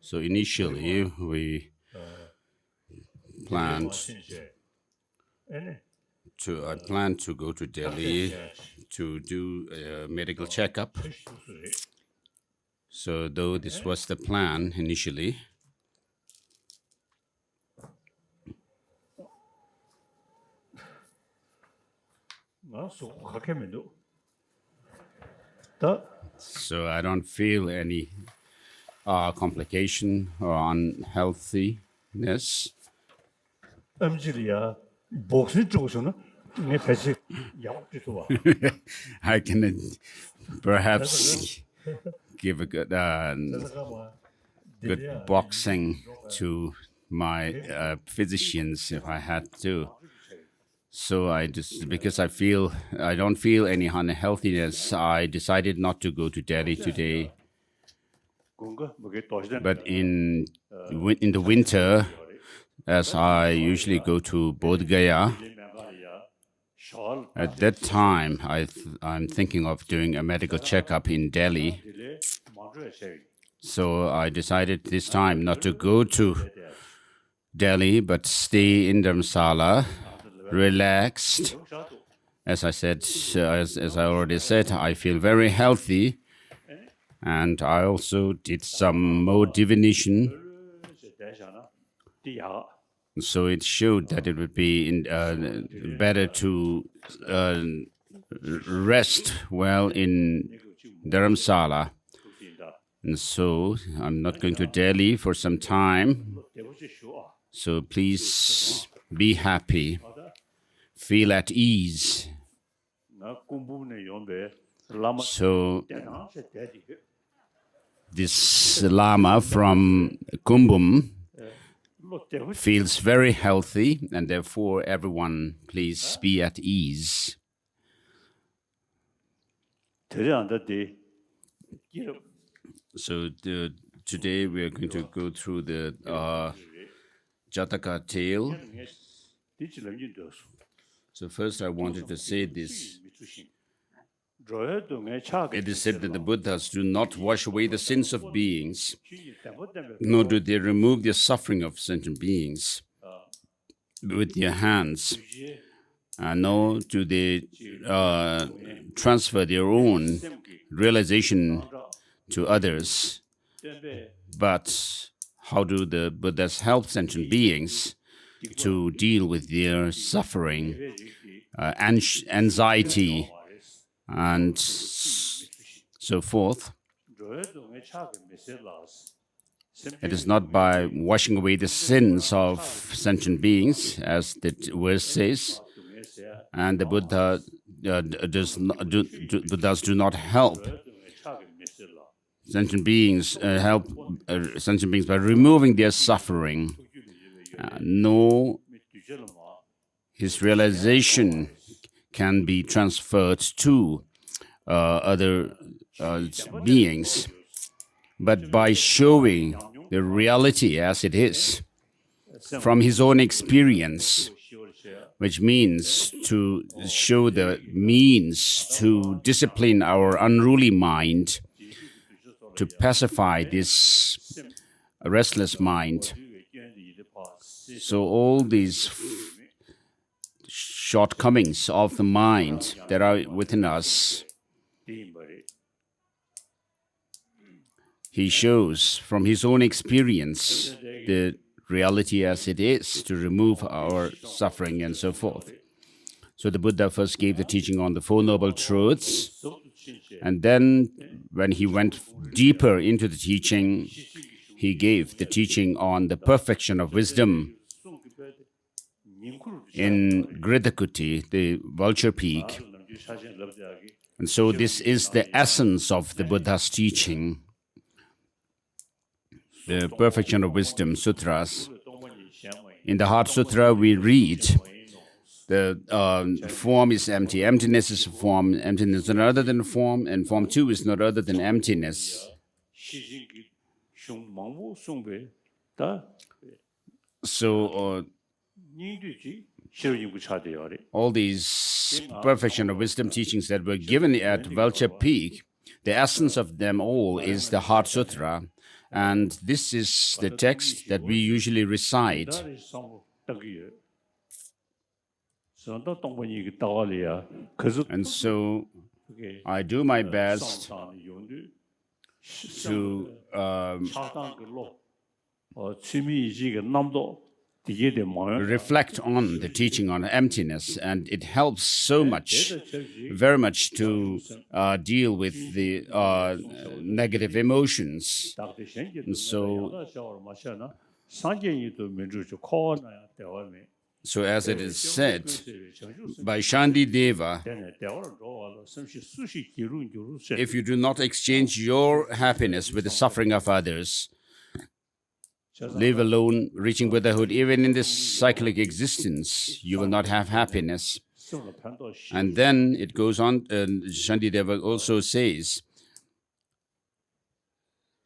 So initially we planned to go to Delhi to do a medical checkup. So though this was the plan initially, so I don't feel any complication or unhealthiness. I can perhaps give a good boxing to my physicians if I had to. So because I don't feel any unhealthiness, I decided not to go to Delhi today. But in the winter, as I usually go to Bodh Gaya, at that time I'm thinking of doing a medical checkup in Delhi. So I decided this time not to go to Delhi, but stay in Dharamsala, relaxed. As I said, as I already said, I feel very healthy. And I also did some more divination. So it showed that it would be better to rest well in Dharamsala. And so I'm not going to Delhi for some time. So please be happy, feel at ease. So this Lama from Kumbum feels very healthy, and therefore everyone please be at ease. So today we are going to go through the Jataka Tale. So first I wanted to say this. It is said that the Buddhas do not wash away the sins of beings, nor do they remove the suffering of sentient beings with their hands, nor do they transfer their own realization to others. But how do the Buddhas help sentient beings to deal with their suffering, anxiety, and so forth? It is not by washing away the sins of sentient beings, as the verse says, and the Buddhas do not help sentient beings by removing their suffering, nor his realization can be transferred to other beings, but by showing the reality as it is from his own experience, which means to show the means to discipline our unruly mind, to pacify this restless mind. So all these shortcomings of the mind that are within us, he shows from his own experience the reality as it is, to remove our suffering and so forth. So the Buddha first gave the teaching on the Four Noble Truths, and then when he went deeper into the teaching, he gave the teaching on the perfection of wisdom in Gritakuti, the vulture peak. And so this is the essence of the Buddha's teaching, the perfection of wisdom sutras. In the Heart Sutra we read The form is empty. Emptiness is a form. Emptiness is not other than form, and form too is not other than emptiness. So all these perfection of wisdom teachings that were given at Vulture Peak, the essence of them all is the Heart Sutra. And this is the text that we usually recite. And so I do my best to reflect on the teaching on emptiness, and it helps so much, very much, to deal with the negative emotions. And so as it is said by Shantideva, if you do not exchange your happiness with the suffering of others, live alone, reaching Buddhahood, even in this cyclic existence, you will not have happiness. And then it goes on, Shantideva also says,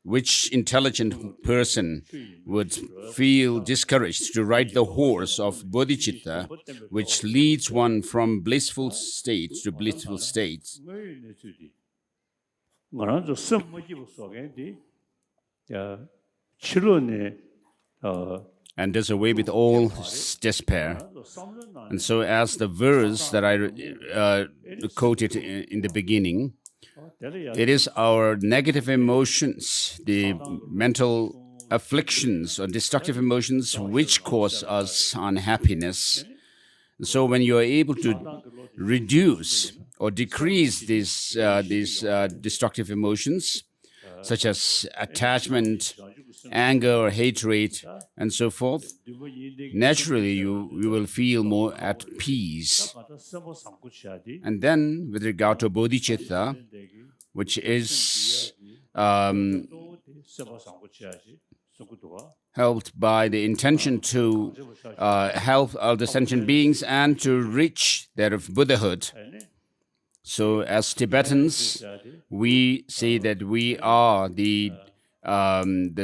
which intelligent person would feel discouraged to ride the horse of Bodhichitta, which leads one from blissful state to blissful state? And does away with all despair. And so as the verse that I quoted in the beginning, it is our negative emotions, the mental afflictions or destructive emotions which cause us unhappiness. So when you are able to reduce or decrease these destructive emotions, such as attachment, anger or hatred, and so forth, naturally you will feel more at peace. And then with regard to bodhicitta, which is helped by the intention to help all the sentient beings and to reach that of Buddhahood. So as Tibetans, we say that we are the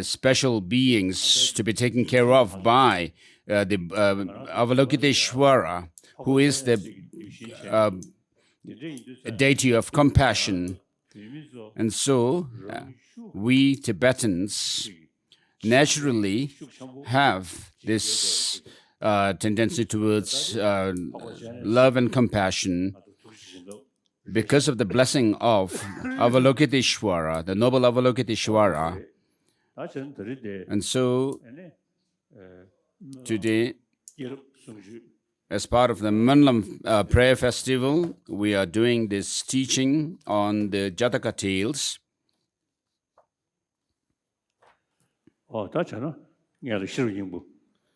special beings to be taken care of by the Avalokiteshvara, who is the deity of compassion. And so we Tibetans naturally have this tendency towards love and compassion because of the blessing of Avalokiteshvara, the noble Avalokiteshvara. And so today, as part of the Manlam prayer festival, we are doing this teaching on the Jataka Tales.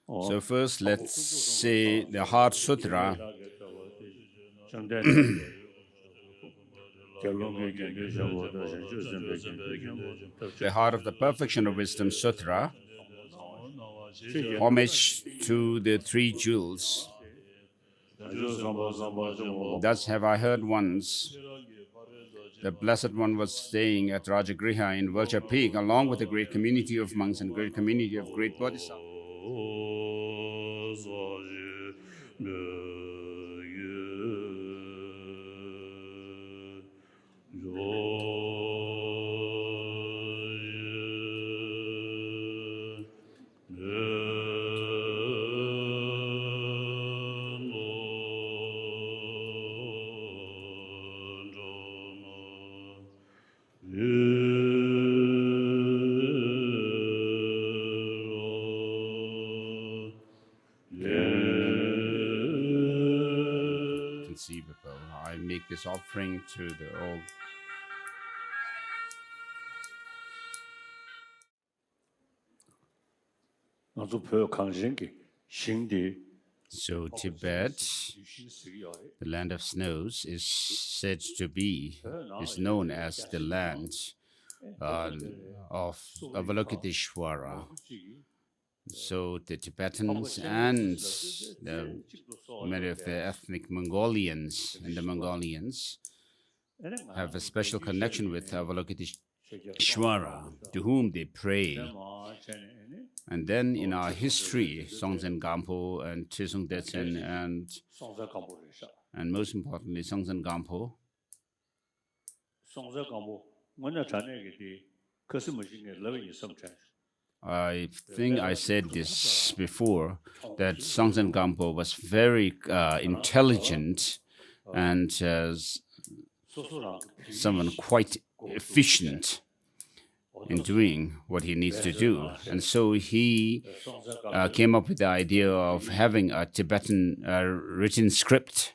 So first, let's say the Heart Sutra. The Heart of the Perfection of Wisdom Sutra, homage to the three jewels. Thus have I heard once, the Blessed One was staying at Rajagriha in Vulture Peak, along with a great community of monks and great community of great bodhisattvas. Conceivable. I make this offering to the all. So Tibet, the land of snows, is said to be, is known as the land of Avalokiteshvara. So the Tibetans and the many of the ethnic Mongolians and the Mongolians have a special connection with Avalokiteshvara, to whom they pray. And then in our history, Songtsen Gampo and Chisung Detsen and most importantly, Songtsen Gampo. I think I said this before, that Songtsen Gampo was very intelligent and someone quite efficient in doing what he needs to do. And so he came up with the idea of having a Tibetan written script.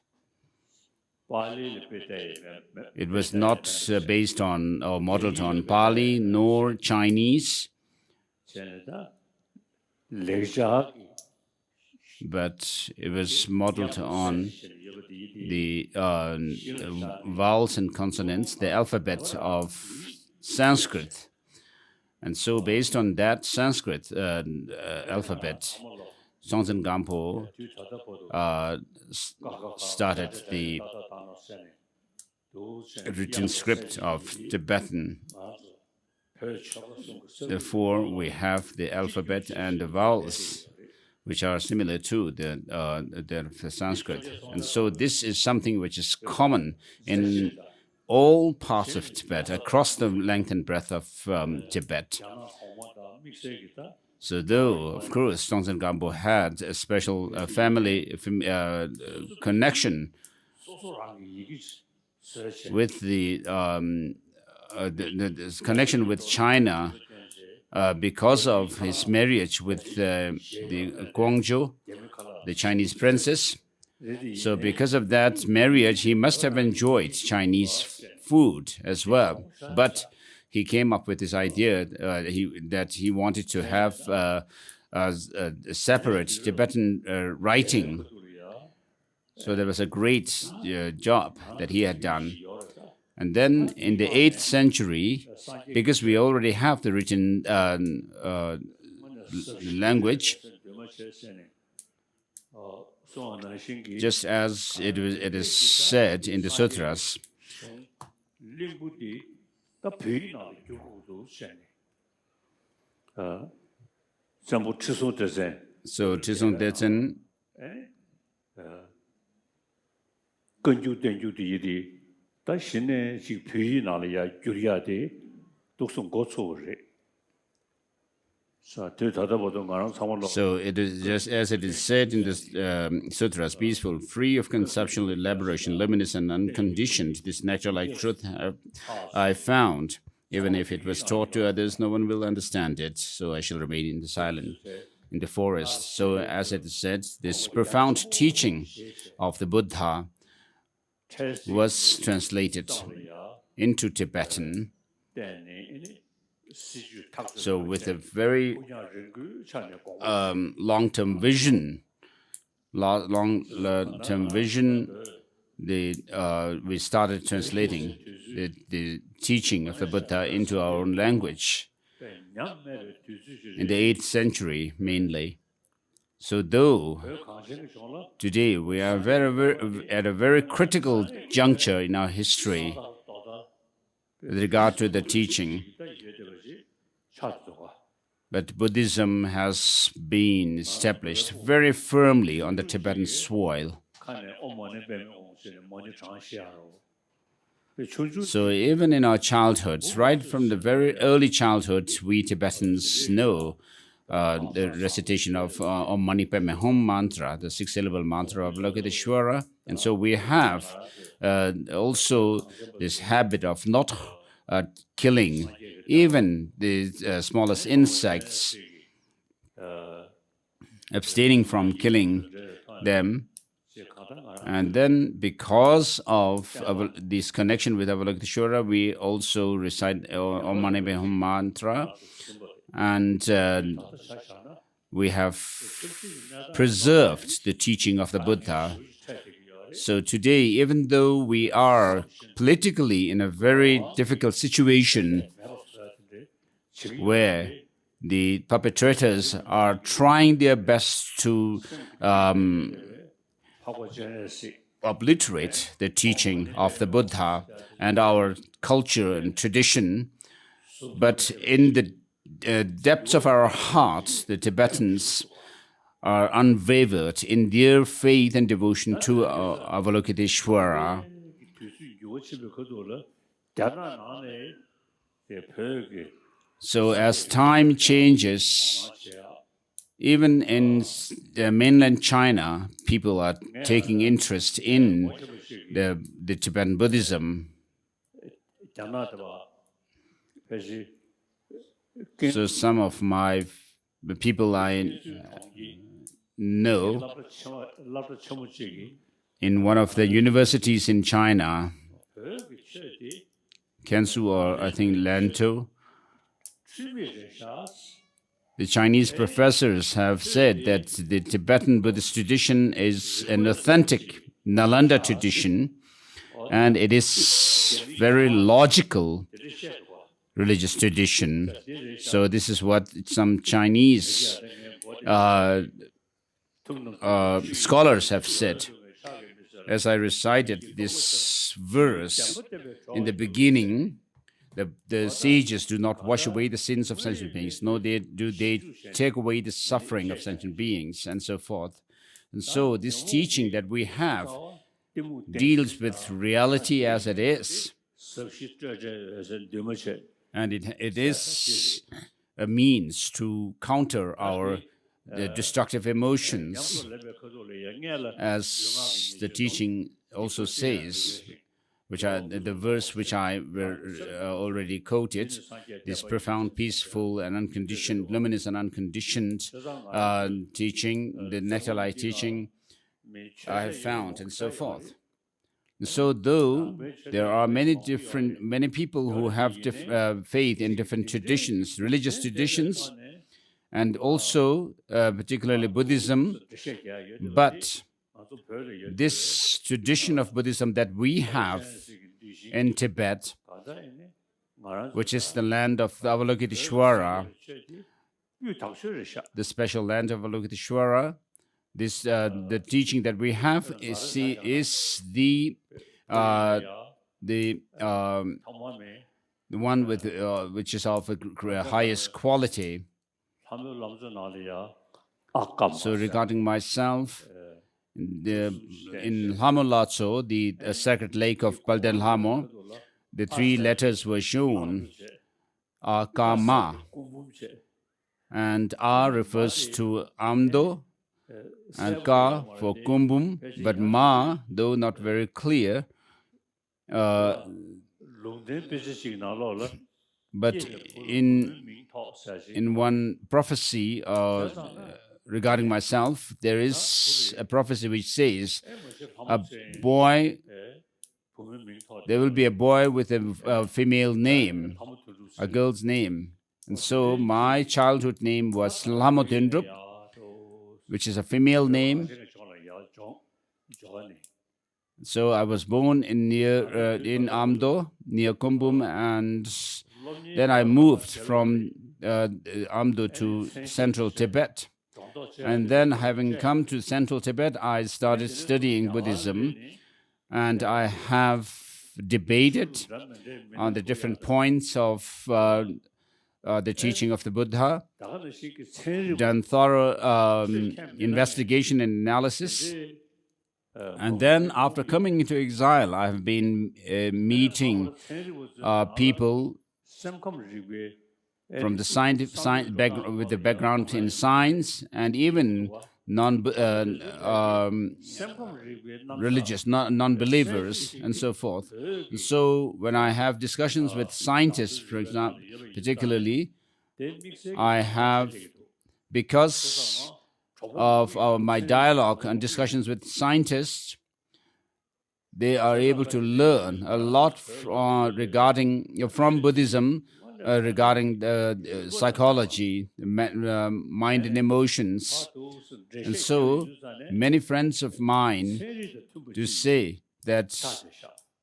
It was not based on or modeled on Pali nor Chinese, but it was modeled on the vowels and consonants, the alphabet of Sanskrit. And so based on that Sanskrit alphabet, Songtsen Gampo started the written script of Tibetan. Therefore, we have the alphabet and the vowels, which are similar to the Sanskrit. And so this is something which is common in all parts of Tibet, across the length and breadth of Tibet. So though, of course, Songtsen Gampo had a special family connection with the connection with China because of his marriage with the Guangzhou, the Chinese princess. So because of that marriage, he must have enjoyed Chinese food as well. But he came up with this idea that he wanted to have a separate Tibetan writing. So there was a great job that he had done. And then in the 8th century, because we already have the written language, just as it is said in the sutras, so Chisung Detsen so it is just as it is said in the sutras, peaceful, free of conceptual elaboration, luminous and unconditioned. This natural-like truth I found. Even if it was taught to others, no one will understand it. So I shall remain in the silence, in the forest. So as it is said, this profound teaching of the Buddha was translated into Tibetan. So with a very long-term vision, we started translating the teaching of the Buddha into our own language in the 8th century mainly. So though today we are at a very critical juncture in our history with regard to the teaching, but Buddhism has been established very firmly on the Tibetan soil. So even in our childhoods, right from the very early childhood, we Tibetans know the recitation of Om Mani Padme Hum mantra, the 6-syllable mantra of Avalokiteshvara. And so we have also this habit of not killing even the smallest insects, abstaining from killing them. And then because of this connection with Avalokiteshvara, we also recite Om Mani Padme Hum mantra. And we have preserved the teaching of the Buddha. So today, even though we are politically in a very difficult situation where the perpetrators are trying their best to obliterate the teaching of the Buddha and our culture and tradition. But in the depths of our hearts, the Tibetans are unwavered in their faith and devotion to Avalokiteshvara. So as time changes, even in mainland China, people are taking interest in the Tibetan Buddhism. So some of the people I know in one of the universities in China, Kansu or I think Lantou, the Chinese professors have said that the Tibetan Buddhist tradition is an authentic Nalanda tradition, and it is very logical religious tradition. So this is what some Chinese scholars have said. As I recited this verse in the beginning, the sages do not wash away the sins of sentient beings, nor do they take away the suffering of sentient beings, and so forth. And so this teaching that we have deals with reality as it is. And it is a means to counter our destructive emotions, as the teaching also says, which are the verse which I already quoted, this profound, peaceful, and unconditioned, luminous and unconditioned teaching, the nectar-like teaching I have found, and so forth. So though there are many people who have faith in different traditions, religious traditions, and also particularly Buddhism, but this tradition of Buddhism that we have in Tibet, which is the land of Avalokiteshvara, the special land of Avalokiteshvara, this the teaching that we have is the one with which is of the highest quality. So regarding myself, in Lhamo Latso, the sacred lake of Palden Lhamo, the three letters were shown, Akama, and A refers to Amdo, and Ka for Kumbum, but Ma, though not very clear, but in one prophecy regarding myself, there is a prophecy which says there will be a boy with a female name, a girl's name. And so my childhood name was Lamotendrup, which is a female name. So I was born in Amdo, near Kumbum, and then I moved from Amdo to central Tibet. And then, having come to central Tibet, I started studying Buddhism, and I have debated on the different points of the teaching of the Buddha, done thorough investigation and analysis. And then, after coming into exile, I have been meeting people from the scientific with the background in science, and even religious, non-believers, and so forth. And so when I have discussions with scientists, for example, particularly, I have, because of my dialogue and discussions with scientists, they are able to learn a lot from Buddhism, regarding the psychology, mind and emotions. And so many friends of mine do say that,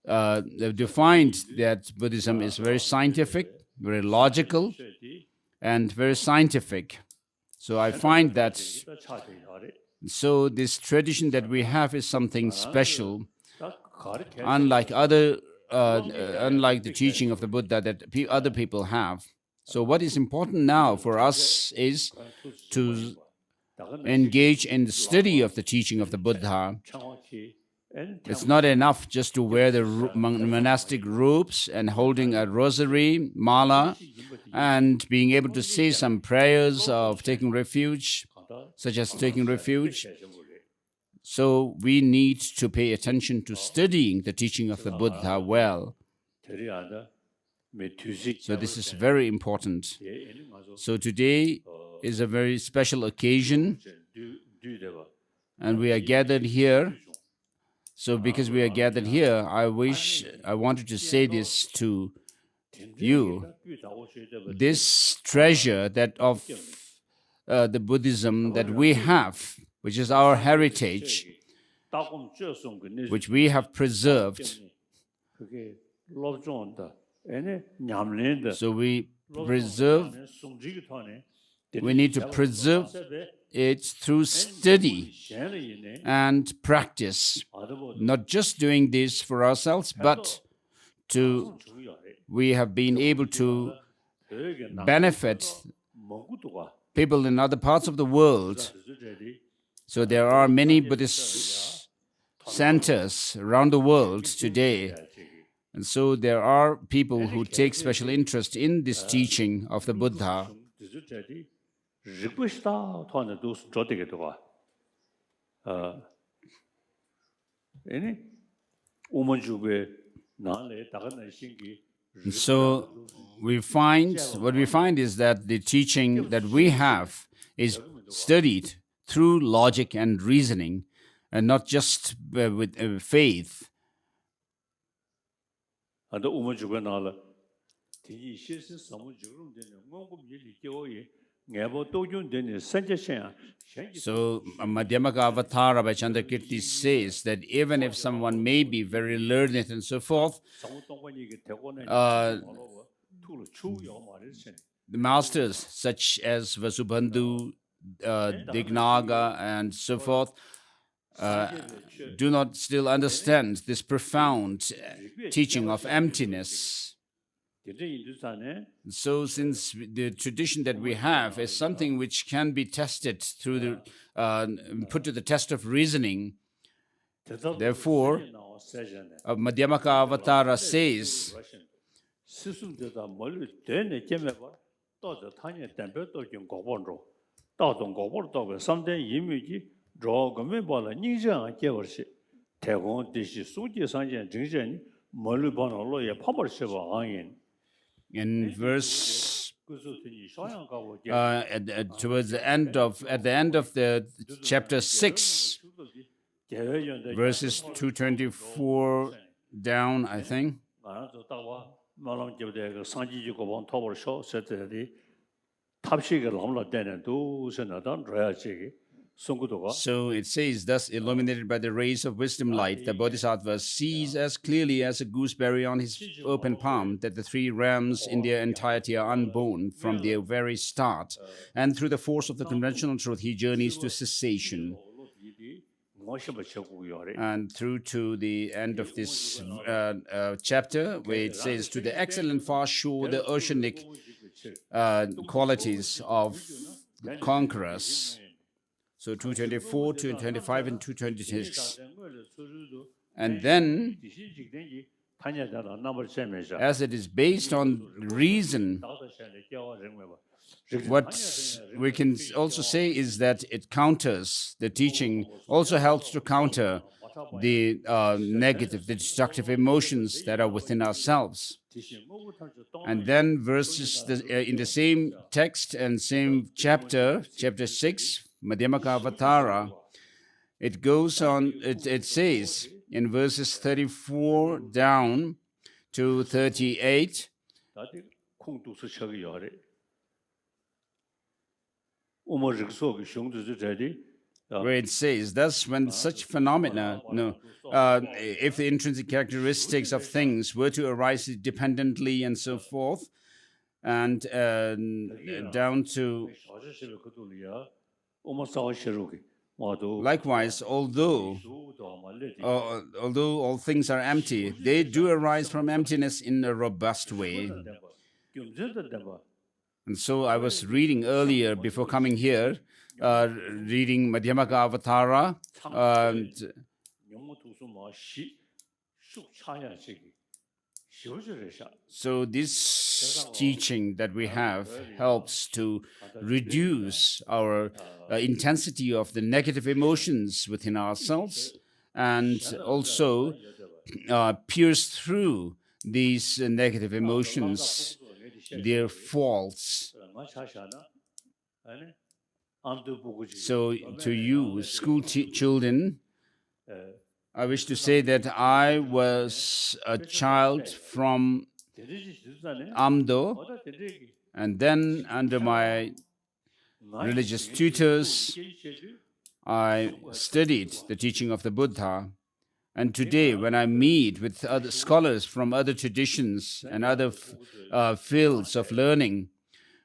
do find that Buddhism is very scientific, very logical, and very scientific. So I find that So this tradition that we have is something special, unlike the teaching of the Buddha that other people have. So what is important now for us is to engage in the study of the teaching of the Buddha. It's not enough just to wear the monastic robes and holding a rosary, mala, and being able to say some prayers of taking refuge, such as taking refuge. So we need to pay attention to studying the teaching of the Buddha well. So this is very important. So today is a very special occasion, and we are gathered here. So because we are gathered here, I wanted to say this to you. This treasure that of the Buddhism that we have, which is our heritage, which we have preserved. So we need to preserve it through study and practice. Not just doing this for ourselves, but we have been able to benefit people in other parts of the world. So there are many Buddhist centers around the world today. And so there are people who take special interest in this teaching of the Buddha. So what we find is that the teaching that we have is studied through logic and reasoning, and not just with faith. So Madhyamaka Avatara by Chandrakirti says that even if someone may be very learned and so forth, the masters such as Vasubandhu, Dignaga, and so forth do not still understand this profound teaching of emptiness. So since the tradition that we have is something which can be tested through put to the test of reasoning, therefore Madhyamaka Avatara says in verse towards the end of the chapter 6, verses 224 down, I think. So it says, thus illuminated by the rays of wisdom light, the Bodhisattva sees as clearly as a gooseberry on his open palm that the three realms in their entirety are unborn from their very start, and through the force of the conventional truth he journeys to cessation. And through to the end of this chapter, where it says, to the excellent far shore, the oceanic qualities of conquerors. So 224, 225, and 226. And then, as it is based on reason, what we can also say is that it counters, the teaching also helps to counter the negative, the destructive emotions that are within ourselves. And then verses in the same text and same chapter 6, Madhyamaka Avatara, it goes on, it says in verses 34 down to 38, where it says, thus when such phenomena, if the intrinsic characteristics of things were to arise dependently and so forth, and down to Likewise, although all things are empty, they do arise from emptiness in a robust way. And so I was reading earlier before coming here, reading Madhyamaka Avatara. So this teaching that we have helps to reduce our intensity of the negative emotions within ourselves, and also pierce through these negative emotions, their faults. So to you, school children, I wish to say that I was a child from Amdo, and then under my religious tutors, I studied the teaching of the Buddha. And today, when I meet with other scholars from other traditions and other fields of learning,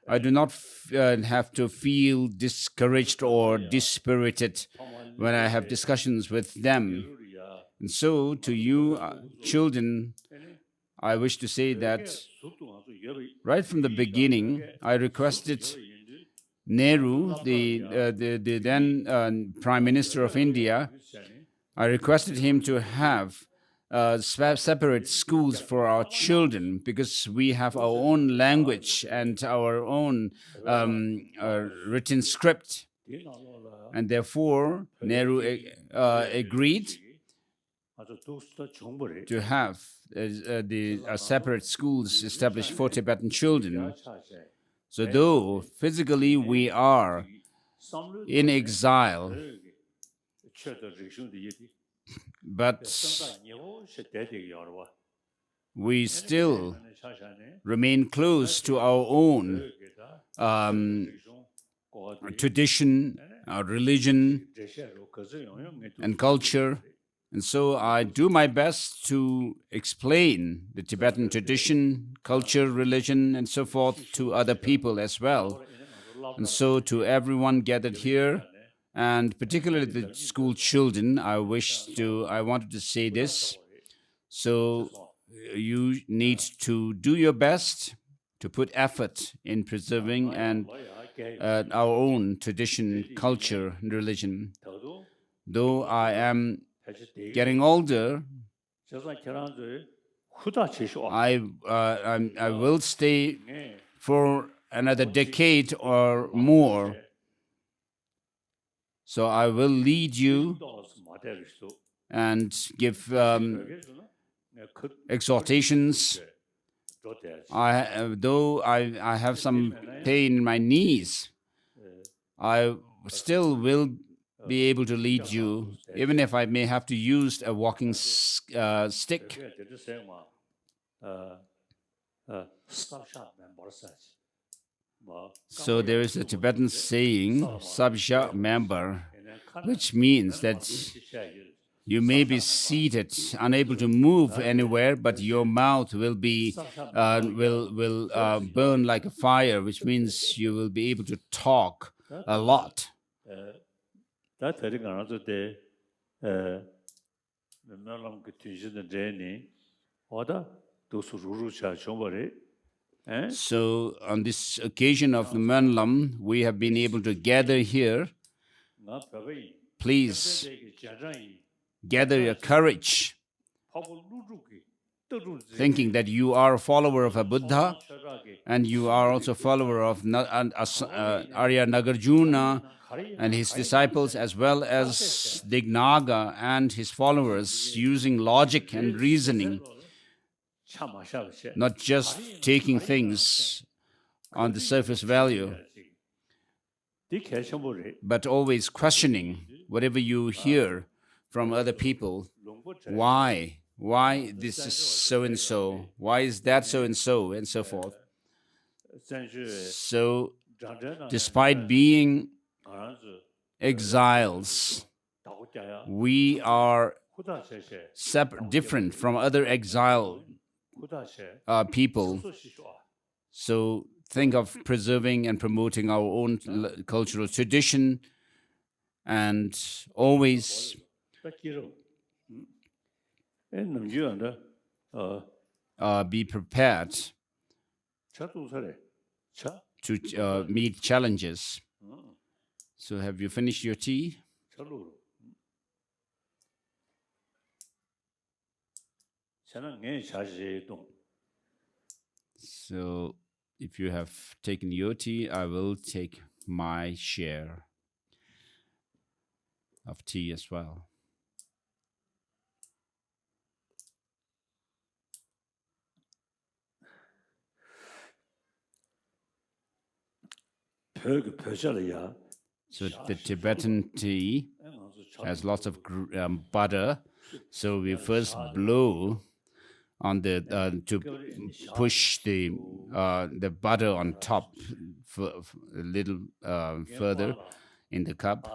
I do not have to feel discouraged or dispirited when I have discussions with them. And so, to you, children, I wish to say that right from the beginning, I requested Nehru, the then Prime Minister of India, I requested him to have separate schools for our children, because we have our own language and our own written script. And therefore, Nehru agreed to have the separate schools established for Tibetan children. So though physically we are in exile, but we still remain close to our own tradition, our religion, and culture. And so I do my best to explain the Tibetan tradition, culture, religion, and so forth to other people as well. And so to everyone gathered here, and particularly the school children, I wanted to say this. So you need to do your best to put effort in preserving and our own tradition, culture, and religion. Though I am getting older, I will stay for another decade or more. So I will lead you and give exhortations. Though I have some pain in my knees, I still will be able to lead you, even if I may have to use a walking stick. So there is a Tibetan saying, Sabja member, which means that you may be seated, unable to move anywhere, but your mouth will be burn like a fire, which means you will be able to talk a lot. So on this occasion of the Mönlam, we have been able to gather here. Please gather your courage, thinking that you are a follower of a Buddha, and you are also a follower of Arya Nagarjuna and his disciples, as well as Dignaga and his followers, using logic and reasoning, not just taking things on the surface value, but always questioning whatever you hear from other people. Why this is so and so? Why is that so and so, and so forth? So, despite being exiles, we are different from other exile people. So think of preserving and promoting our own cultural tradition and always be prepared to meet challenges. So have you finished your tea? So if you have taken your tea, I will take my share of tea as well. So the Tibetan tea has lots of butter. So we first blow on the to push the butter on top for a little further in the cup,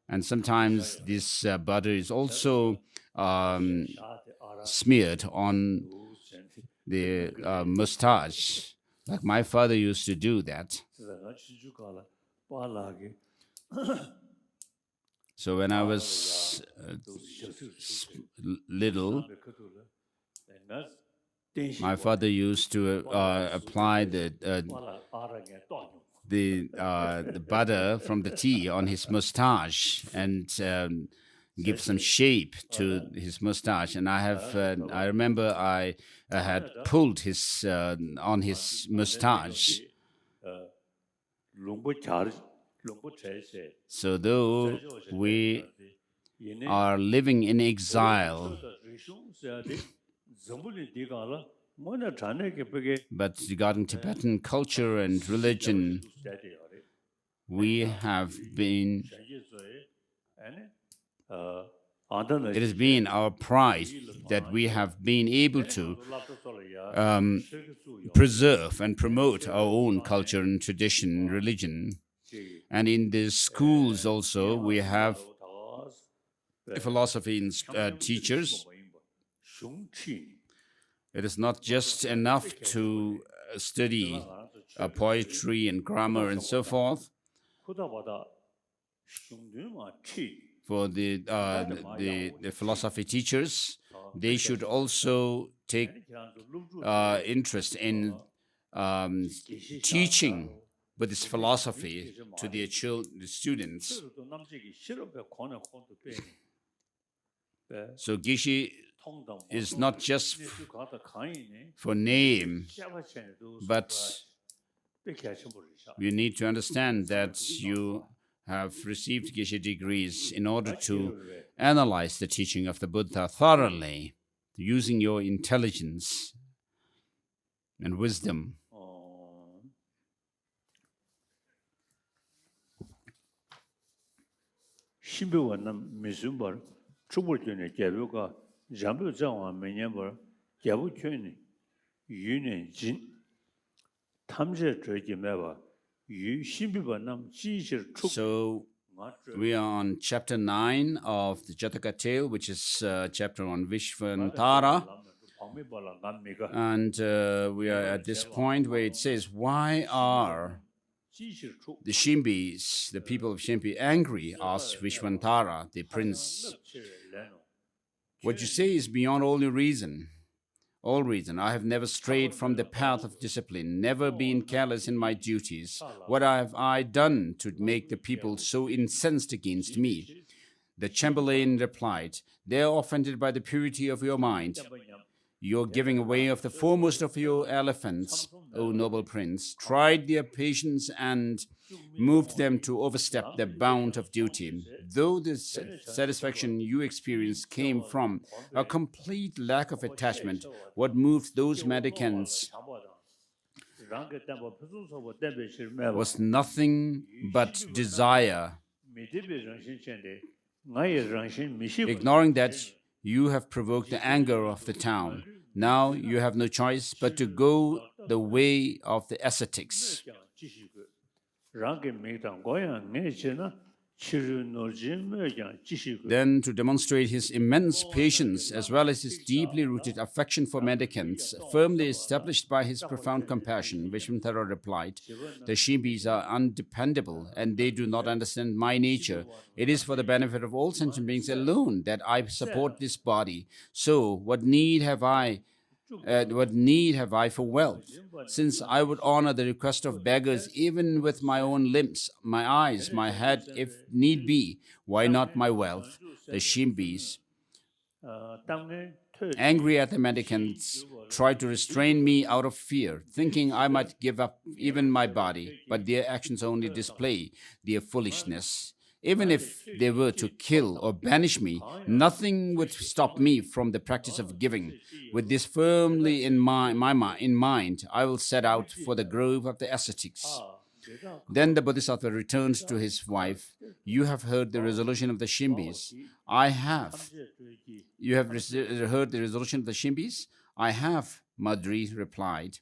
and sometimes this butter is also smeared on the mustache, like my father used to do that. So when I was little, my father used to apply the butter from the tea on his mustache and give some shape to his mustache. And I remember I had pulled his on his mustache. So though we are living in exile, but regarding Tibetan culture and religion, we have been, it has been our pride that we have been able to preserve and promote our own culture and tradition and religion. And in the schools also, we have philosophy teachers. It is not just enough to study poetry and grammar and so forth. For the philosophy teachers, they should also take interest in teaching Buddhist philosophy to their the students. So Geshe is not just for name, but you need to understand that you have received Geshe degrees in order to analyze the teaching of the Buddha thoroughly, using your intelligence and wisdom. So we are on chapter 9 of the Jataka Tale, which is a chapter on Vishvantara. And we are at this point where it says, why are the Shimbis, the people of Shimbi, angry? Asked Vishvantara, the prince. What you say is beyond all your reason. All reason. I have never strayed from the path of discipline, never been careless in my duties. What have I done to make the people so incensed against me? The Chamberlain replied, they are offended by the purity of your mind. Your giving away of the foremost of your elephants, O noble prince, tried their patience and moved them to overstep the bound of duty. Though the satisfaction you experienced came from a complete lack of attachment, what moved those mendicants was nothing but desire. Ignoring that, you have provoked the anger of the town. Now you have no choice but to go the way of the ascetics. Then, to demonstrate his immense patience as well as his deeply rooted affection for mendicants, firmly established by his profound compassion, Vishvantara replied, "The Shimbis are undependable and they do not understand my nature. It is for the benefit of all sentient beings alone that I support this body. So, what need have I for wealth? Since I would honor the request of beggars even with my own limbs, my eyes, my head, if need be, why not my wealth?" The Shimbis, angry at the mendicants, tried to restrain me out of fear, thinking I might give up even my body, but their actions only display their foolishness. Even if they were to kill or banish me, nothing would stop me from the practice of giving. With this firmly in mind, I will set out for the grove of the ascetics. Then the Bodhisattva returned to his wife. "You have heard the resolution of the Shimbis." "I have." "You have heard the resolution of the Shimbis?" "I have," Madri replied.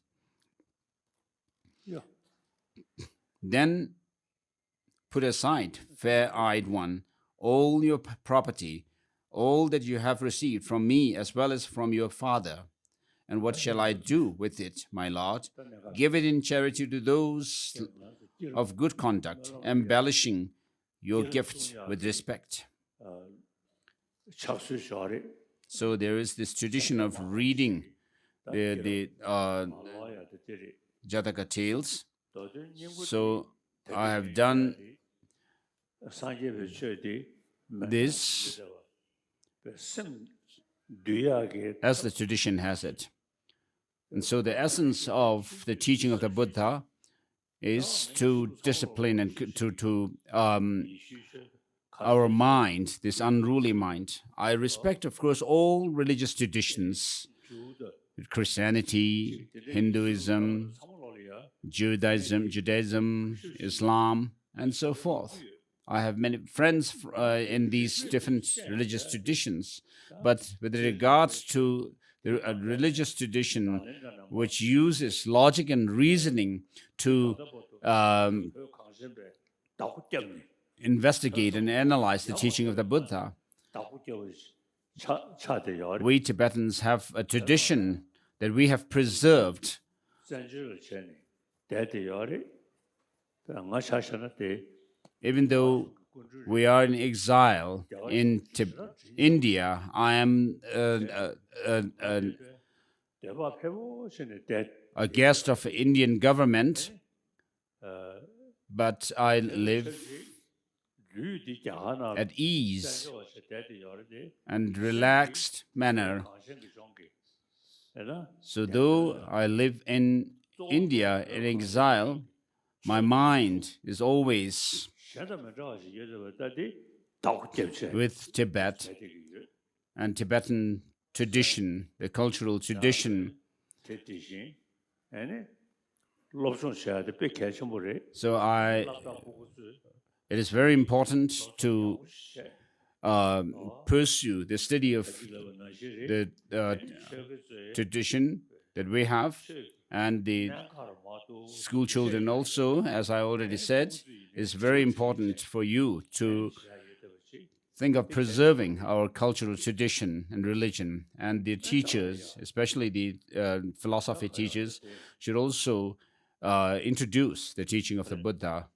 "Then put aside, fair-eyed one, all your property, all that you have received from me as well as from your father. And what shall I do with it, my lord?" "Give it in charity to those of good conduct, embellishing your gift with respect." So there is this tradition of reading the Jataka Tales. So I have done this as the tradition has it. And so the essence of the teaching of the Buddha is to discipline and to our mind, this unruly mind. I respect, of course, all religious traditions, Christianity, Hinduism, Judaism, Islam, and so forth. I have many friends in these different religious traditions, but with regards to the religious tradition which uses logic and reasoning to investigate and analyze the teaching of the Buddha, we Tibetans have a tradition that we have preserved. Even though we are in exile in India, I am a guest of the Indian government, but I live at ease and relaxed manner. So though I live in India in exile, my mind is always with Tibet and Tibetan tradition, the cultural tradition. So it is very important to pursue the study of the tradition that we have, and the school children also, as I already said, is very important for you to think of preserving our cultural tradition and religion. And the teachers, especially the philosophy teachers, should also introduce the teaching of the Buddha.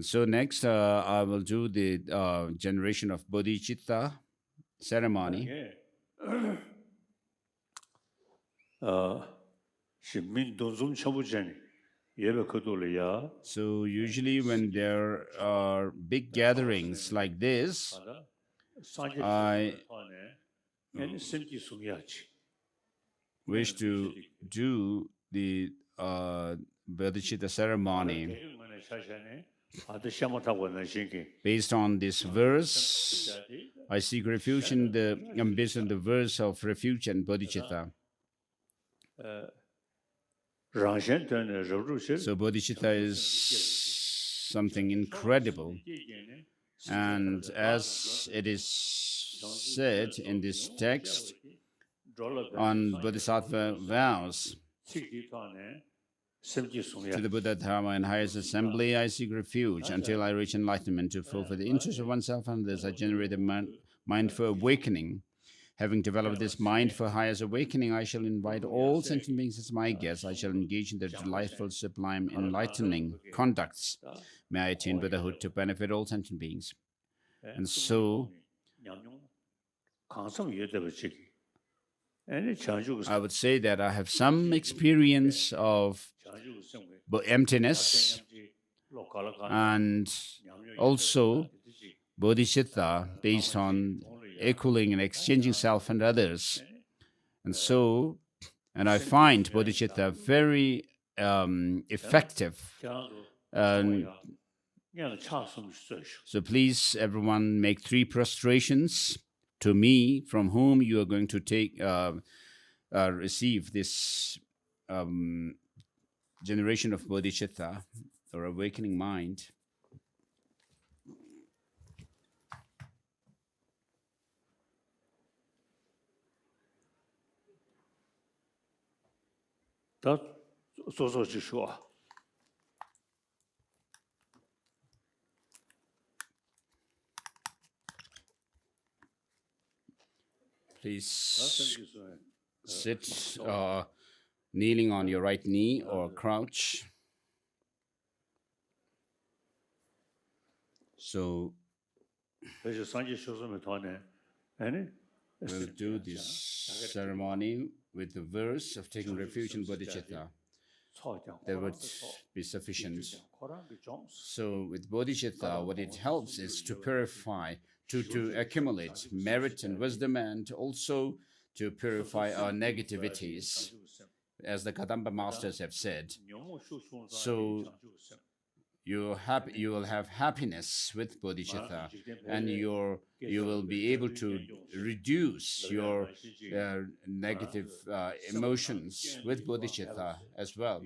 So next, I will do the generation of Bodhichitta ceremony. So usually when there are big gatherings like this, I wish to do the Bodhichitta ceremony based on this verse. I seek refuge based on the verse of refuge and bodhicitta. So bodhicitta is something incredible, and as it is said in this text on Bodhisattva vows, To the Buddha, Dharma, and highest assembly, I seek refuge until I reach enlightenment. To fulfill the interest of oneself and others, I generate a mind for awakening. Having developed this mind for highest awakening, I shall invite all sentient beings as my guests. I shall engage in their delightful, sublime, enlightening conducts. May I attain Buddhahood to benefit all sentient beings. And so, I would say that I have some experience of emptiness and also Bodhichitta based on equaling and exchanging self and others. And so, and I find Bodhichitta very effective. So please, everyone, make 3 prostrations to me from whom you are going to take receive this generation of Bodhichitta or awakening mind. Please sit kneeling on your right knee or crouch. So we'll do this ceremony with the verse of taking refuge in Bodhicitta. That would be sufficient. So with Bodhicitta, what it helps is to purify, to accumulate merit and wisdom, and also to purify our negativities, as the Kadamba masters have said. So you will have happiness with Bodhicitta, and you will be able to reduce your negative emotions with Bodhicitta as well.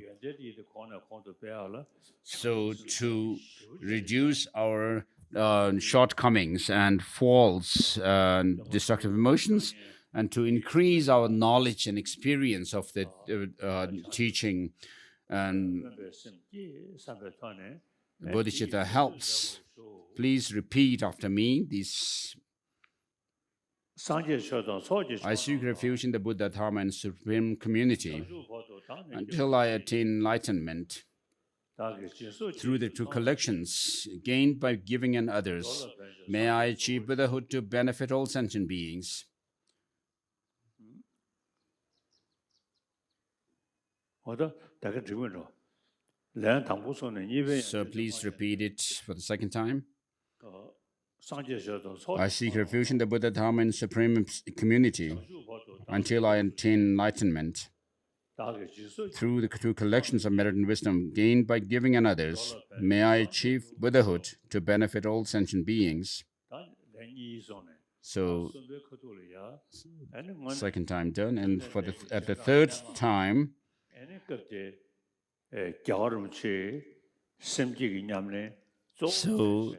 So to reduce our shortcomings and faults and destructive emotions, and to increase our knowledge and experience of the teaching, and Bodhicitta helps. Please repeat after me these. I seek refuge in the Buddha, Dharma, and Supreme Community until I attain enlightenment through the 2 collections gained by giving and others. May I achieve Buddhahood to benefit all sentient beings. So please repeat it for the 2nd time. I seek refuge in the Buddha, Dharma, and Supreme Community until I attain enlightenment through the 2 collections of merit and wisdom gained by giving and others. May I achieve Buddhahood to benefit all sentient beings. So, 2nd time done, and at the 3rd time, so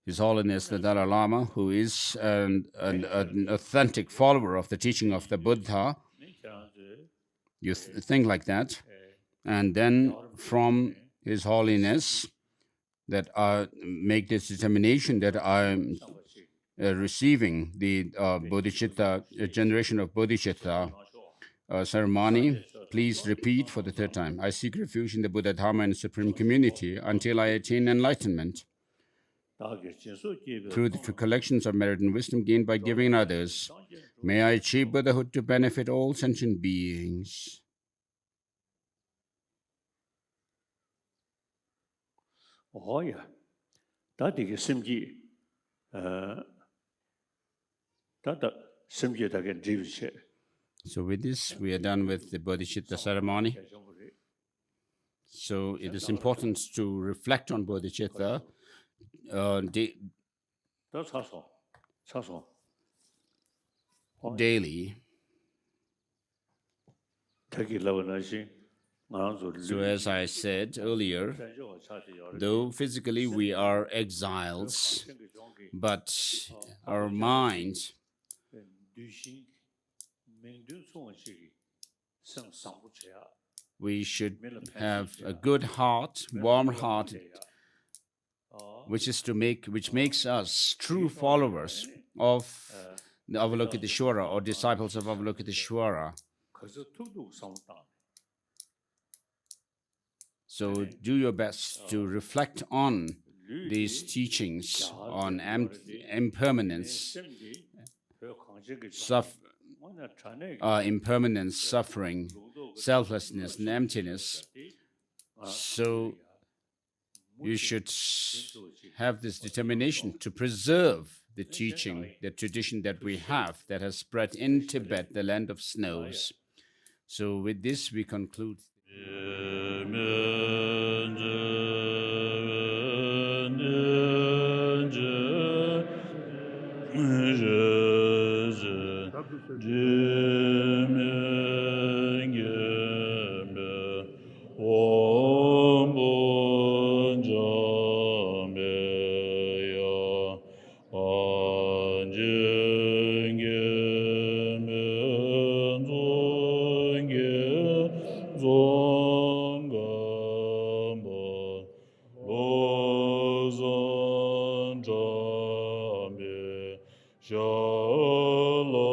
His Holiness the Dalai Lama, who is an authentic follower of the teaching of the Buddha, you think like that, and then from His Holiness that I make this determination that I'm receiving the Bodhicitta, generation of Bodhicitta ceremony. Please repeat for the 3rd time. I seek refuge in the Buddha, Dharma, and Supreme Community until I attain enlightenment through the 2 collections of merit and wisdom gained by giving others. May I achieve Buddhahood to benefit all sentient beings. Oh yeah, that is simji. That simji that can do it. So with this, we are done with the Bodhicitta ceremony. So it is important to reflect on Bodhicitta daily. So as I said earlier, though physically we are exiles, but our mind we should have a good heart, warm heart, which makes us true followers of the Avalokiteshvara or disciples of Avalokiteshvara. So do your best to reflect on these teachings on impermanence, impermanence, suffering, selflessness, and emptiness. So you should have this determination to preserve the teaching, the tradition that we have that has spread in Tibet, the land of snows. So with this we conclude. Shalom.